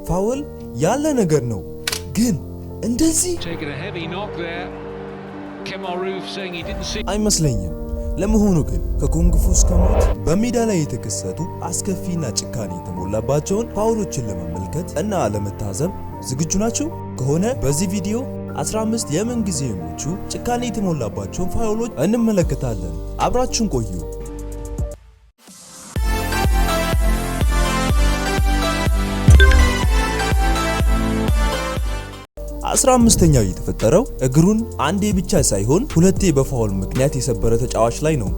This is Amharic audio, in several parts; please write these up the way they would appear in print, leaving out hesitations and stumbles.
ፋውል ያለ ነገር ነው ግን እንደዚህ አይመስለኝም። ለመሆኑ ግን ከኩንግ ፉ እስከ ሞት በሜዳ ላይ የተከሰቱ አስከፊና ጭካኔ የተሞላባቸውን ፋውሎችን ለመመልከት እና ለመታዘብ ዝግጁ ናችሁ? ከሆነ በዚህ ቪዲዮ 15 የምንጊዜሞቹ ጭካኔ የተሞላባቸውን ፋውሎች እንመለከታለን። አብራችሁን ቆዩ። 15ኛው የተፈጠረው እግሩን አንዴ ብቻ ሳይሆን ሁለቴ በፋውል ምክንያት የሰበረ ተጫዋች ላይ ነው።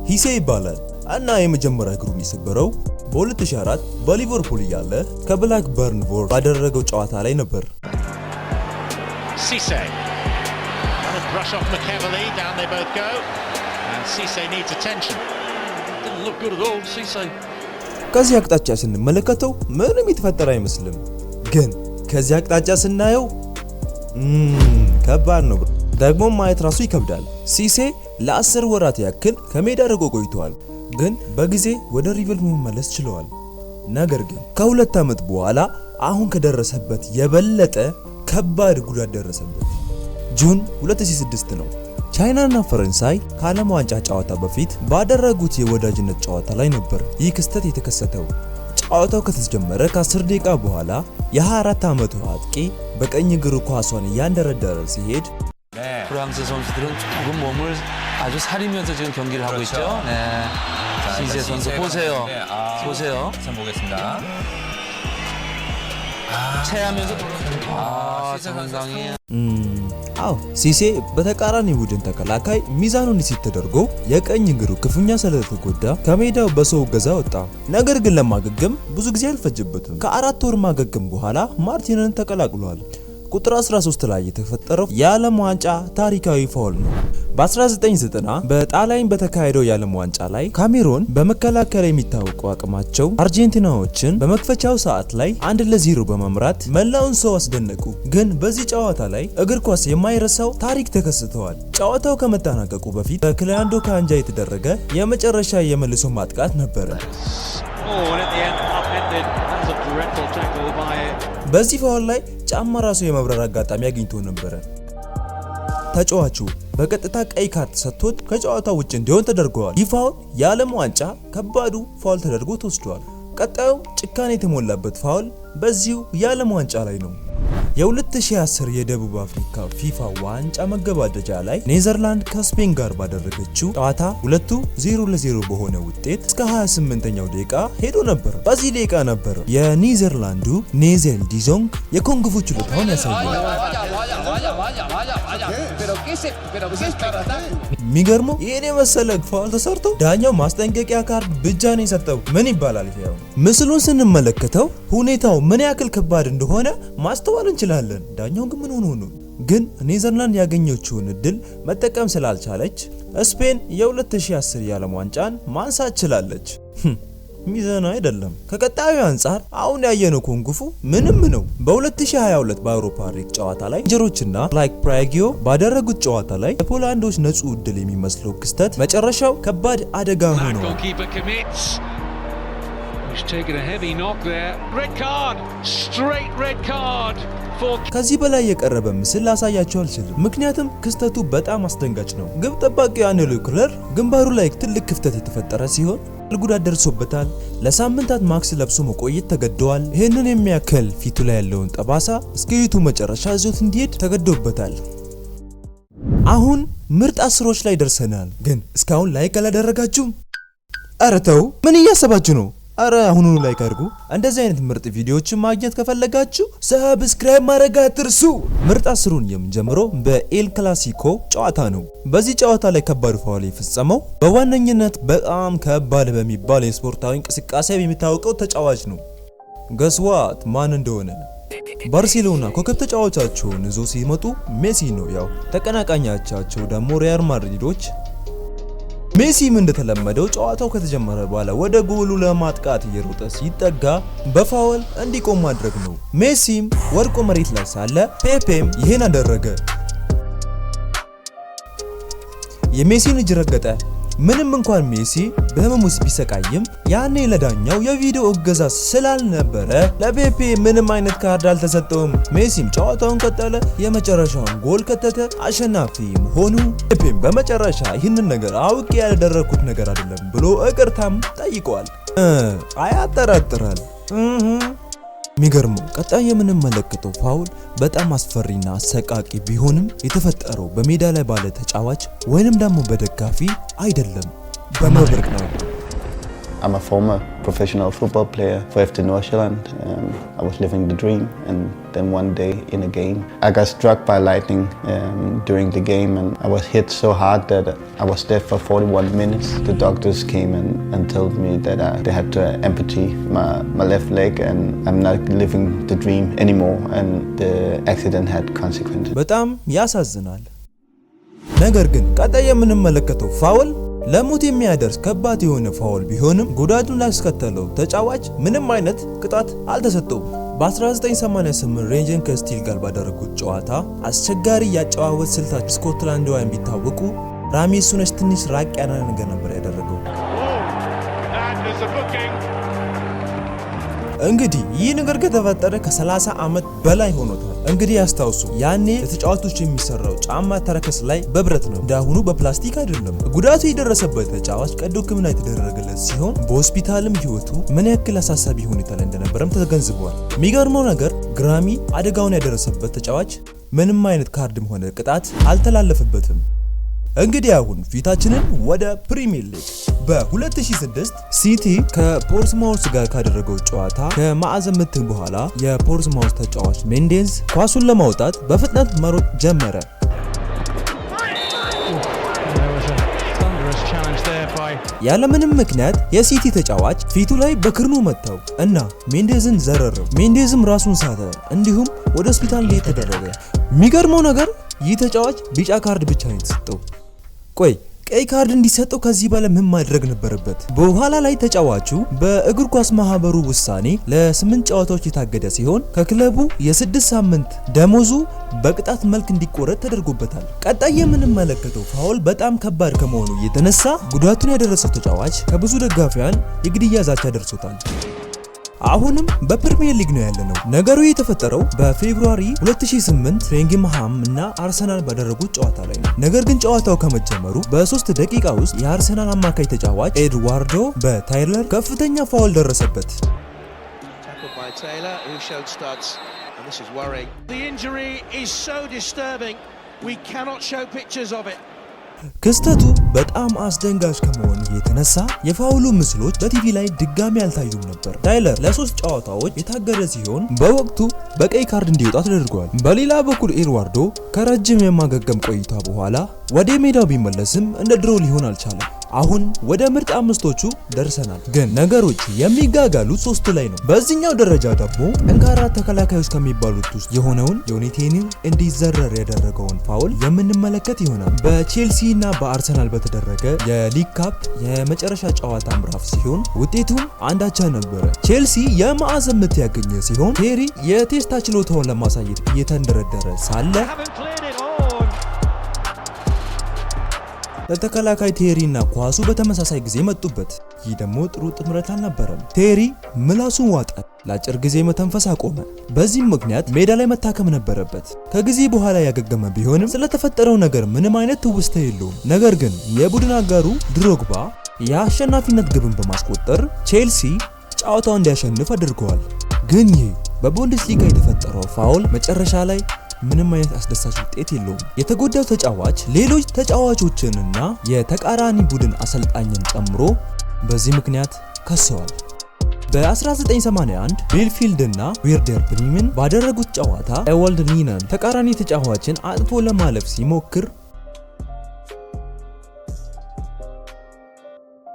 ሂሴ ይባላል እና የመጀመሪያ እግሩን የሰበረው በ2004 በሊቨርፑል እያለ ከብላክበርን ቮር ባደረገው ጨዋታ ላይ ነበር። Cisse and a brush off McEverly, down they both go, and Cisse needs attention. Didn't look good at all, Cisse. ከዚህ አቅጣጫ ስንመለከተው ምንም የተፈጠረ አይመስልም፣ ግን ከዚህ አቅጣጫ ስናየው ከባድ ነው። ደግሞ ማየት ራሱ ይከብዳል። ሲሴ ለ10 ወራት ያክል ከሜዳ ርቆ ቆይቷል፣ ግን በጊዜ ወደ ሪቨል መመለስ ችሏል። ነገር ግን ከ2 ዓመት በኋላ አሁን ከደረሰበት የበለጠ ከባድ ጉዳት ደረሰበት። ጁን 2006 ነው። ቻይናና ፈረንሳይ ከዓለም ዋንጫ ጨዋታ በፊት ባደረጉት የወዳጅነት ጨዋታ ላይ ነበር ይህ ክስተት የተከሰተው። ጨዋታው ከተጀመረ ከ10 ደቂቃ በኋላ የ24 ዓመቱ አጥቂ በቀኝ እግሩ ኳሷን እያንደረደረ ሲሄድ 프랑스 선수들은 조금 몸을 아주 사리면서 지금 경기를 하고 있죠. 네. 시세 선수 보세요. 보세요. 참 보겠습니다. 체하면서 상당히 አው ሲሴ በተቃራኒ ቡድን ተከላካይ ሚዛኑን ሲት ተደርጎ የቀኝ እግሩ ክፉኛ ስለተጎዳ ከሜዳው በሰው ገዛ ወጣ። ነገር ግን ለማገገም ብዙ ጊዜ አልፈጀበትም። ከ4 ወር ማገገም በኋላ ማርቲንን ተቀላቅሏል። ቁጥር 13 ላይ የተፈጠረው የዓለም ዋንጫ ታሪካዊ ፋውል ነው። በ1990 በጣሊያን በተካሄደው የዓለም ዋንጫ ላይ ካሜሮን በመከላከል የሚታወቁ አቅማቸው አርጀንቲናዎችን በመክፈቻው ሰዓት ላይ 1-0 በመምራት መላውን ሰው አስደነቁ። ግን በዚህ ጨዋታ ላይ እግር ኳስ የማይረሳው ታሪክ ተከስተዋል። ጨዋታው ከመጠናቀቁ በፊት በክላንዶ ካንጃ የተደረገ የመጨረሻ የመልሶ ማጥቃት ነበር። በዚህ ፋውል ላይ ጫማ ራሱ የመብረር አጋጣሚ አግኝቶ ነበር። ተጫዋቹ በቀጥታ ቀይ ካርድ ሰጥቶት ከጨዋታው ውጭ እንዲሆን ተደርጓል። ይህ ፋውል የዓለም ዋንጫ ከባዱ ፋውል ተደርጎ ተወስዷል። ቀጣዩ ጭካኔ የተሞላበት ፋውል በዚሁ የዓለም ዋንጫ ላይ ነው። የ2010 የደቡብ አፍሪካ ፊፋ ዋንጫ መገባደጃ ላይ ኔዘርላንድ ከስፔን ጋር ባደረገችው ጨዋታ ሁለቱ 0-0 በሆነ ውጤት እስከ 28ኛው ደቂቃ ሄዶ ነበር። በዚህ ደቂቃ ነበር የኔዘርላንዱ ኔዘል ዲዞንግ የኩንግ ፉ ችሎታውን ያሳያል። የሚገርመው ይሄን የመሰለ ፋውል ተሰርቶ ዳኛው ማስጠንቀቂያ ካርድ ብቻ ነው የሰጠው። ምን ይባላል ይሄ? ምስሉን ስንመለከተው ሁኔታው ምን ያክል ከባድ እንደሆነ ማስተዋል እንችላለን። ዳኛው ግን ምን ሆኖ ነው? ግን ኔዘርላንድ ያገኘችውን እድል መጠቀም ስላልቻለች ስፔን የ2010 የዓለም ዋንጫን ማንሳት ችላለች። ሚዛኑ አይደለም። ከቀጣዩ አንፃር አሁን ያየነው ኩንግ ፉ ምንም ነው። በ2022 በአውሮፓ ሊግ ጨዋታ ላይ ጀሮችና ላይክ ፕራጊዮ ባደረጉት ጨዋታ ላይ የፖላንዶች ነጹ እድል የሚመስለው ክስተት መጨረሻው ከባድ አደጋ ሆኗል። ከዚህ በላይ የቀረበ ምስል ላሳያችሁ አልችልም፣ ምክንያቱም ክስተቱ በጣም አስደንጋጭ ነው። ግብ ጠባቂው አኔሎ ክለር ግንባሩ ላይ ትልቅ ክፍተት የተፈጠረ ሲሆን ጉዳት ደርሶበታል። ለሳምንታት ማክስ ለብሶ መቆየት ተገደዋል። ይህንን የሚያክል ፊቱ ላይ ያለውን ጠባሳ እስከ ዩቱ መጨረሻ ይዞት እንዲሄድ ተገዶበታል። አሁን ምርጥ 10ዎች ላይ ደርሰናል። ግን እስካሁን ላይክ አላደረጋችሁም? ኧረ ተው፣ ምን እያሰባችሁ ነው? አረ አሁኑኑ ላይክ አድርጉ። እንደዚህ አይነት ምርጥ ቪዲዮዎችን ማግኘት ከፈለጋችሁ ሰብስክራይብ ማድረግ አትርሱ። ምርጥ 10ሩን የምንጀምረው በኤል ክላሲኮ ጨዋታ ነው። በዚህ ጨዋታ ላይ ከባድ ፋውል የፈጸመው በዋነኝነት በጣም ከባድ በሚባል የስፖርታዊ እንቅስቃሴ የሚታወቀው ተጫዋች ነው። ገስዋት ማን እንደሆነ? ባርሴሎና ኮከብ ተጫዋቻቸውን ይዞ ሲመጡ ሜሲ ነው። ያው ተቀናቃኛቸው ደግሞ ሪያል ማድሪዶች። ሜሲም እንደተለመደው ጨዋታው ከተጀመረ በኋላ ወደ ጎሉ ለማጥቃት እየሮጠ ሲጠጋ በፋውል እንዲቆም ማድረግ ነው። ሜሲም ወድቆ መሬት ላይ ሳለ ፔፔም ይሄን አደረገ። የሜሲን እጅ ረገጠ። ምንም እንኳን ሜሲ በህመሙ ቢሰቃይም ያኔ ለዳኛው የቪዲዮ እገዛ ስላልነበረ ለፔፔ ምንም አይነት ካርድ አልተሰጠውም። ሜሲም ጨዋታውን ቀጠለ፣ የመጨረሻውን ጎል ከተተ፣ አሸናፊ ሆኑ። ፔፔም በመጨረሻ ይህንን ነገር አውቄ ያደረኩት ነገር አይደለም ብሎ ይቅርታም ጠይቀዋል። አያጠራጥራል። የሚገርመው ቀጣይ የምንመለከተው ፋውል በጣም አስፈሪና አሰቃቂ ቢሆንም የተፈጠረው በሜዳ ላይ ባለ ተጫዋች ወይንም ደግሞ በደጋፊ አይደለም፣ በመብረቅ ነው። I'm a former professional football player for FC Nordsjælland. I was living the dream, and then one day in a game, I got struck by lightning during the game, and I was hit so hard that I was dead for 41 minutes. The doctors came and told me that they had to amputate my left leg, and I'm not living the dream anymore, and the accident had consequences. በጣም ያሳዝናል። ነገር ግን ቀጣይ የምንመለከተው ፋውል ለሞት የሚያደርስ ከባድ የሆነ ፋውል ቢሆንም ጉዳቱን ላስከተለው ተጫዋች ምንም አይነት ቅጣት አልተሰጠውም። በ1988 ሬንጀን ከስቲል ጋር ባደረጉት ጨዋታ አስቸጋሪ ያጨዋወት ስልታቸው ስኮትላንዳውያን ቢታወቁ ራሚ ሱነሽ ትንሽ ራቅ ያለ ነገር ነበር ያደረገው። እንግዲህ ይህ ነገር ከተፈጠረ ከ30 ዓመት በላይ ሆኖታል። እንግዲህ ያስታውሱ ያኔ ለተጫዋቾች የሚሰራው ጫማ ተረከዝ ላይ በብረት ነው፣ እንዳሁኑ በፕላስቲክ አይደለም። ጉዳቱ የደረሰበት ተጫዋች ቀዶ ሕክምና የተደረገለት ሲሆን በሆስፒታልም ህይወቱ ምን ያክል አሳሳቢ ሁኔታ ላይ እንደነበረም ተገንዝበዋል። የሚገርመው ነገር ግራሚ አደጋውን ያደረሰበት ተጫዋች ምንም አይነት ካርድም ሆነ ቅጣት አልተላለፈበትም። እንግዲህ አሁን ፊታችንን ወደ ፕሪሚየር ሊግ በ2006 ሲቲ ከፖርትስማውዝ ጋር ካደረገው ጨዋታ ከማዕዘን ምት በኋላ የፖርትስማውዝ ተጫዋች ሜንዴዝ ኳሱን ለማውጣት በፍጥነት መሮጥ ጀመረ። ያለምንም ምክንያት የሲቲ ተጫዋች ፊቱ ላይ በክርኑ መታው እና ሜንዴዝን ዘረረው። ሜንዴዝም ራሱን ሳተ፣ እንዲሁም ወደ ሆስፒታል ላይ ተደረገ። የሚገርመው ነገር ይህ ተጫዋች ቢጫ ካርድ ብቻ ነው የተሰጠው። ቆይ ቀይ ካርድ እንዲሰጠው ከዚህ በላይ ምን ማድረግ ነበረበት? በኋላ ላይ ተጫዋቹ በእግር ኳስ ማህበሩ ውሳኔ ለ8 ጨዋታዎች የታገደ ሲሆን ከክለቡ የ6 ሳምንት ደሞዙ በቅጣት መልክ እንዲቆረጥ ተደርጎበታል። ቀጣይ የምንመለከተው ፋውል በጣም ከባድ ከመሆኑ የተነሳ ጉዳቱን ያደረሰው ተጫዋች ከብዙ ደጋፊያን የግድያ ዛቻ ደርሶታል። አሁንም በፕሪሚየር ሊግ ነው ያለነው። ነገሩ የተፈጠረው በፌብሩዋሪ 2008 ኖቲንግሃም እና አርሰናል ባደረጉት ጨዋታ ላይ ነው። ነገር ግን ጨዋታው ከመጀመሩ በ3 ደቂቃ ውስጥ የአርሰናል አማካይ ተጫዋች ኤድዋርዶ በታይለር ከፍተኛ ፋውል ደረሰበት። ክስተቱ በጣም አስደንጋጭ ከመሆኑ የተነሳ የፋውሉ ምስሎች በቲቪ ላይ ድጋሚ አልታዩም ነበር። ታይለር ለ3 ጨዋታዎች የታገደ ሲሆን በወቅቱ በቀይ ካርድ እንዲወጣ ተደርጓል። በሌላ በኩል ኤድዋርዶ ከረጅም የማገገም ቆይታ በኋላ ወደ ሜዳው ቢመለስም እንደ ድሮ ሊሆን አልቻለም። አሁን ወደ ምርጥ አምስቶቹ ደርሰናል፣ ግን ነገሮች የሚጋጋሉት 3 ላይ ነው። በዚህኛው ደረጃ ደግሞ ጠንካራ ተከላካዮች ከሚባሉት ውስጥ የሆነውን ዮኒቴኒን እንዲዘረር ያደረገውን ፋውል የምንመለከት ይሆናል። በቼልሲ እና በአርሰናል በተደረገ የሊግ ካፕ የመጨረሻ ጨዋታ ምዕራፍ ሲሆን ውጤቱም አንዳቻ ነበረ። ቼልሲ የማዕዘን ምት ያገኘ ሲሆን ቴሪ የቴስታ ችሎታውን ለማሳየት እየተንደረደረ ሳለ ለተከላካይ ቴሪ እና ኳሱ በተመሳሳይ ጊዜ መጡበት። ይህ ደግሞ ጥሩ ጥምረት አልነበረም። ቴሪ ምላሱን ዋጠ፣ ለአጭር ጊዜ መተንፈስ አቆመ። በዚህም ምክንያት ሜዳ ላይ መታከም ነበረበት። ከጊዜ በኋላ ያገገመ ቢሆንም ስለተፈጠረው ነገር ምንም አይነት ትውስታ የለውም። ነገር ግን የቡድን አጋሩ ድሮግባ የአሸናፊነት ግብን በማስቆጠር ቼልሲ ጨዋታውን እንዲያሸንፍ አድርገዋል። ግን ይህ በቡንደስሊጋ የተፈጠረው ፋውል መጨረሻ ላይ ምንም አይነት አስደሳች ውጤት የለውም። የተጎዳው ተጫዋች ሌሎች ተጫዋቾችንና የተቃራኒ ቡድን አሰልጣኝን ጨምሮ በዚህ ምክንያት ከሰዋል። በ1981 ቤልፊልድ እና ዌርደር ብሬመን ባደረጉት ጨዋታ ኤወልድ ኒነን ተቃራኒ ተጫዋችን አጥፎ ለማለፍ ሲሞክር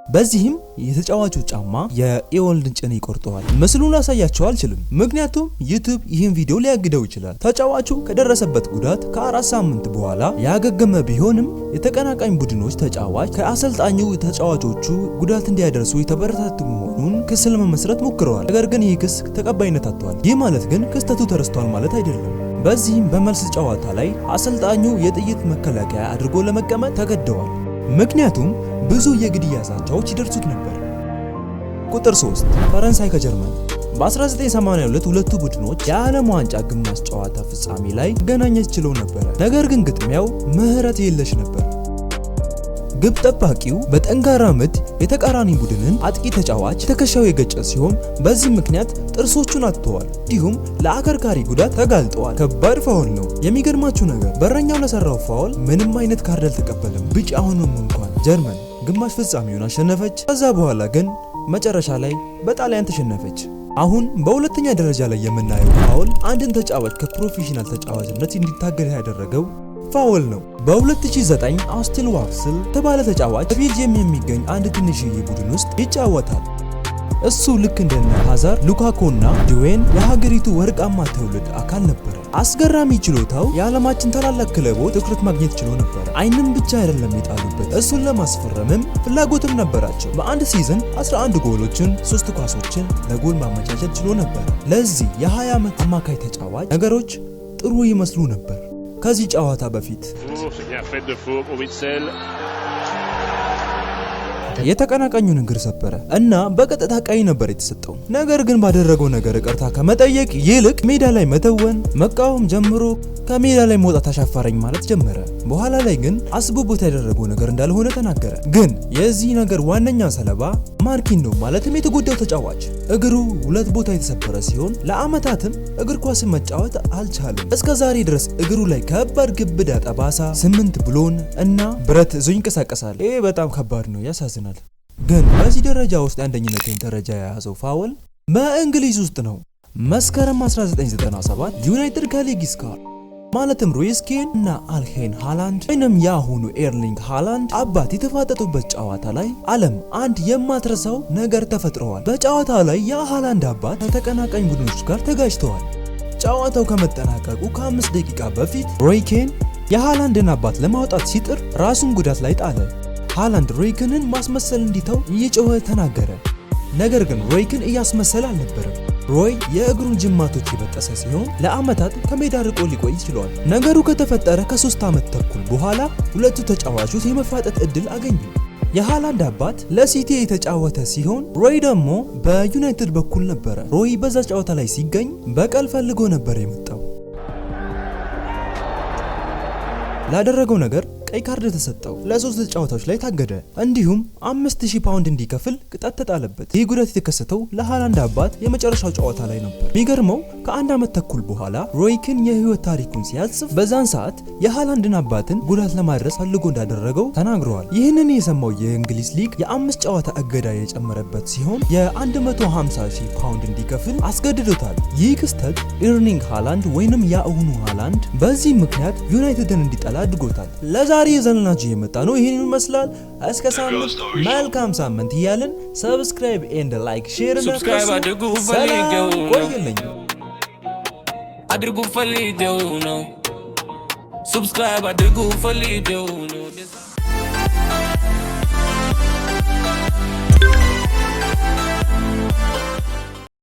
በዚህም የተጫዋቹ ጫማ የኤወልድን ጭን ይቆርጠዋል። ምስሉን ላሳያቸው አልችልም፣ ምክንያቱም ዩቲዩብ ይህን ቪዲዮ ሊያግደው ይችላል። ተጫዋቹ ከደረሰበት ጉዳት ከ4 ሳምንት በኋላ ያገገመ ቢሆንም የተቀናቃኝ ቡድኖች ተጫዋች ከአሰልጣኙ ተጫዋቾቹ ጉዳት እንዲያደርሱ የተበረታቱ መሆኑን ክስ ለመመስረት ሞክረዋል። ነገር ግን ይህ ክስ ተቀባይነት አጥቷል። ይህ ማለት ግን ክስተቱ ተረስቷል ማለት አይደለም። በዚህም በመልስ ጨዋታ ላይ አሰልጣኙ የጥይት መከላከያ አድርጎ ለመቀመጥ ተገደዋል። ምክንያቱም ብዙ የግድያ ዛቻዎች ይደርሱት ነበር። ቁጥር 3 ፈረንሳይ ከጀርመን በ1982 ሁለቱ ቡድኖች የዓለም ዋንጫ ግማሽ ጨዋታ ፍጻሜ ላይ መገናኘት ችለው ነበር። ነገር ግን ግጥሚያው ምህረት የለሽ ነበር። ግብ ጠባቂው በጠንካራ ምት የተቃራኒ ቡድንን አጥቂ ተጫዋች ትከሻው የገጨ ሲሆን በዚህ ምክንያት ጥርሶቹን አጥተዋል፣ እንዲሁም ለአከርካሪ ጉዳት ተጋልጠዋል። ከባድ ፋውል ነው። የሚገርማችሁ ነገር በረኛው ለሰራው ፋውል ምንም አይነት ካርድ አልተቀበለም። ቢጫ ሆኖም እንኳን ጀርመን ግማሽ ፍጻሜውን አሸነፈች። ከዛ በኋላ ግን መጨረሻ ላይ በጣሊያን ተሸነፈች። አሁን በሁለተኛ ደረጃ ላይ የምናየው ፋውል አንድን ተጫዋች ከፕሮፌሽናል ተጫዋችነት እንዲታገድ ያደረገው ፋውል ነው። በ2009 አውስቲን ዋክስል የተባለ ተጫዋች በቤልጂየም የሚገኝ አንድ ትንሽዬ ቡድን ውስጥ ይጫወታል። እሱ ልክ እንደነ ሃዛርድ፣ ሉካኩና ዲዌን የሀገሪቱ ወርቃማ ትውልድ አካል ነበር። አስገራሚ ችሎታው የዓለማችን ታላላቅ ክለቦች ትኩረት ማግኘት ችሎ ነበር። አይንም ብቻ አይደለም የጣሉበት፣ እሱን ለማስፈረምም ፍላጎትም ነበራቸው። በአንድ ሲዝን 11 ጎሎችን፣ 3 ኳሶችን ለጎል ማመቻቸት ችሎ ነበር። ለዚህ የ20 ዓመት አማካይ ተጫዋች ነገሮች ጥሩ ይመስሉ ነበር። ከዚህ ጨዋታ በፊት የተቀናቃኙን እግር ሰበረ እና በቀጥታ ቀይ ነበር የተሰጠው። ነገር ግን ባደረገው ነገር ይቅርታ ከመጠየቅ ይልቅ ሜዳ ላይ መተወን፣ መቃወም ጀምሮ ከሜዳ ላይ መውጣት አሻፈረኝ ማለት ጀመረ። በኋላ ላይ ግን አስቦበት ያደረገው ነገር እንዳልሆነ ተናገረ። ግን የዚህ ነገር ዋነኛ ሰለባ ማርኪን ነው፣ ማለትም የተጎዳው ተጫዋች እግሩ 2 ቦታ የተሰበረ ሲሆን ለአመታትም እግር ኳስ መጫወት አልቻለም። እስከ ዛሬ ድረስ እግሩ ላይ ከባድ ግብዳ ጠባሳ፣ 8 ብሎን እና ብረት ይዞ ይንቀሳቀሳል። ይሄ በጣም ከባድ ነው፣ ያሳዝናል። ግን በዚህ ደረጃ ውስጥ አንደኝነትን ደረጃ የያዘው ፋውል በእንግሊዝ ውስጥ ነው። መስከረም 1997 ዩናይትድ ከሌጊስ ጋር ማለትም ሮይስ ኬን እና አርሊንግ ሃላንድ ወይንም ያሁኑ ኤርሊንግ ሃላንድ አባት የተፋጠጡበት ጨዋታ ላይ ዓለም አንድ የማትረሳው ነገር ተፈጥሯል። በጨዋታ ላይ የሃላንድ አባት ከተቀናቃኝ ቡድኖች ጋር ተጋጭተዋል። ጨዋታው ከመጠናቀቁ ከ5 ደቂቃ በፊት ሮይ ኬን የሃላንድን አባት ለማውጣት ሲጥር ራሱን ጉዳት ላይ ጣለ። ሃላንድ ሮይ ኬንን ማስመሰል እንዲተው እየጮኸ ተናገረ። ነገር ግን ሮይ ኬን እያስመሰለ አልነበረም። ሮይ የእግሩን ጅማቶች የበጠሰ ሲሆን ለአመታት ከሜዳ ርቆ ሊቆይ ችሏል። ነገሩ ከተፈጠረ ከ3 ዓመት ተኩል በኋላ ሁለቱ ተጫዋቾች የመፋጠጥ እድል አገኙ። የሃላንድ አባት ለሲቲ የተጫወተ ሲሆን ሮይ ደግሞ በዩናይትድ በኩል ነበረ። ሮይ በዛ ጨዋታ ላይ ሲገኝ በቀል ፈልጎ ነበር የመጣው። ላደረገው ነገር ቀይ ካርድ ተሰጠው። ለ3 ጨዋታዎች ላይ ታገደ። እንዲሁም 5000 ፓውንድ እንዲከፍል ቅጣት ተጣለበት። ይህ ጉዳት የተከሰተው ለሃላንድ አባት የመጨረሻው ጨዋታ ላይ ነበር። የሚገርመው ከ1 ዓመት ተኩል በኋላ ሮይ ኬን የህይወት ታሪኩን ሲያጽፍ በዛን ሰዓት የሃላንድን አባትን ጉዳት ለማድረስ ፈልጎ እንዳደረገው ተናግረዋል። ይህንን የሰማው የእንግሊዝ ሊግ የ5 ጨዋታ እገዳ የጨመረበት ሲሆን የ150,000 ፓውንድ እንዲከፍል አስገድዶታል። ይህ ክስተት ኤርሊንግ ሃላንድ ወይንም የአሁኑ ሃላንድ በዚህ ምክንያት ዩናይትድን እንዲጠላ አድርጎታል። ዛሬ ይዘንላችሁ የመጣ ነው ይሄን ይመስላል። እስከ ሳምንት መልካም ሳምንት እያልን ሰብስክራይብ ኤንድ ላይክ ሼር ሰብስክራይብ አድርጉ ፈልገው ነው ሰብስክራይብ አድርጉ ፈልገው ነው